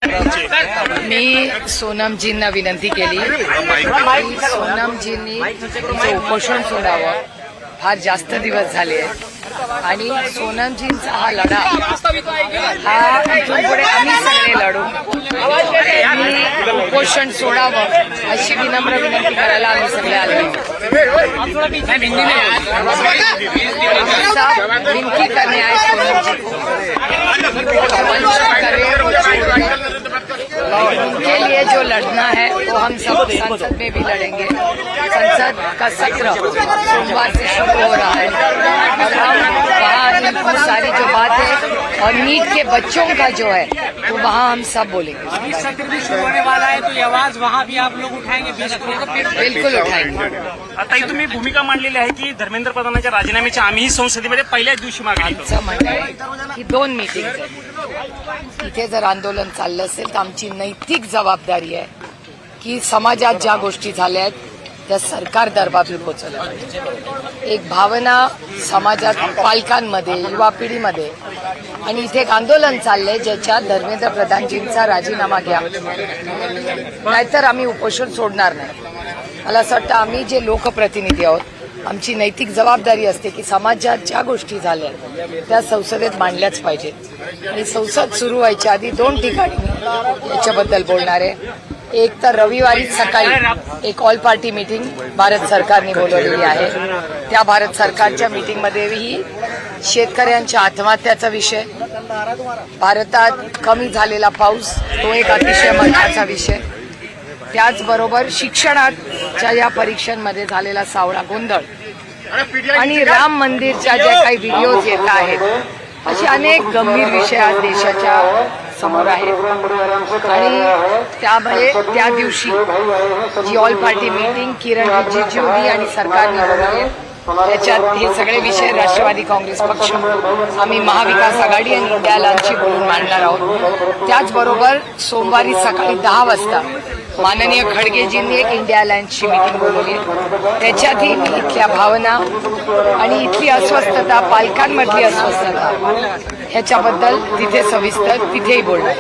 मी सोनमजींना विनंती केली की सोनमजींनी तिचं उपोषण सोडावं. फार जास्त दिवस झाले आणि सोनमजींचा हा लढा हा इथून पुढे आम्ही सगळे लढू. उपोषण सोडावं अशी विनम्र विनंती करायला आम्ही सगळे आलो. विनती करणे आहे सोनमजी उनके लिए जो लड़ना है वो हम सब संसद में भी लड़ेंगे. संसद का सत्र सोमवार से शुरू हो रहा है और हम वहाँ इनको सारी जो बात है और नीट के बच्चों का जो है वो वहाँ हम सब बोलेंगे. सत्र भी शुरू होने वाला है तो ये आवाज वहाँ भी आप लोग उठाएंगे? बिल्कुल उठाएंगे. आता तुम्ही भूमिका मांडलेली आहे की धर्मेंद्र प्रधानांच्या राजीनाम्याची आम्हीही संसदेमध्ये पहिल्याच दिवशी मागणी करू. आमचं म्हणणं आहे की 2 मीटिंग इथे जर आंदोलन चाललं असेल तर आमची नैतिक जबाबदारी आहे की समाजात ज्या गोष्टी झाल्या आहेत त्या सरकार दरबारी पोहोचवल्या पाहिजे. एक भावना समाजात पालकांमध्ये युवा पिढीमध्ये आणि इथे एक आंदोलन चाललंय ज्याच्यात धर्मेंद्र प्रधानजींचा राजीनामा घ्या नाहीतर आम्ही उपोषण सोडणार नाही. मला असं वाटतं आम्ही जे लोकप्रतिनिधी आहोत आमची नैतिक जबाबदारी असते की समाजात ज्या गोष्टी झाल्या त्या संसदेत मांडल्याच पाहिजेत आणि संसद सुरू व्हायच्या आधी 2 ठिकाणी मी याच्याबद्दल बोलणार आहे. एक तर रविवारी सकाळी एक ऑल पार्टी मीटिंग भारत सरकारने बोलवलेली आहे. त्या भारत सरकारच्या मीटिंगमध्येही शेतकऱ्यांच्या आत्महत्याचा विषय, भारतात कमी झालेला पाऊस तो एक अतिशय महत्त्वाचा विषय, त्याचबरोबर शिक्षणाच्या या परीक्षांमध्ये झालेला सावळा गोंधळ आणि राम मंदिरच्या ज्या काही व्हिडिओज येत आहेत असे अनेक गंभीर विषय आज देशाच्या समोर आहेत. आणि त्यामुळे त्या दिवशी जी ऑल पार्टी मीटिंग किरण रिजिजूंनी आणि सरकारने बोलवली त्याच्यात हे सगळे विषय राष्ट्रवादी काँग्रेस पक्ष, आम्ही महाविकास आघाडी आणि इंडिया अलायन्सची बोलून मांडणार आहोत. त्याचबरोबर सोमवारी सकाळी 10 वाजता माननीय खडगेजींनी एक इंडिया अलायन्सची मीटिंग बोलवली. त्याच्यातही इथल्या भावना आणि इथली अस्वस्थता, पालकांमधली अस्वस्थता ह्याच्याबद्दल तिथे सविस्तर तिथेही बोलणार.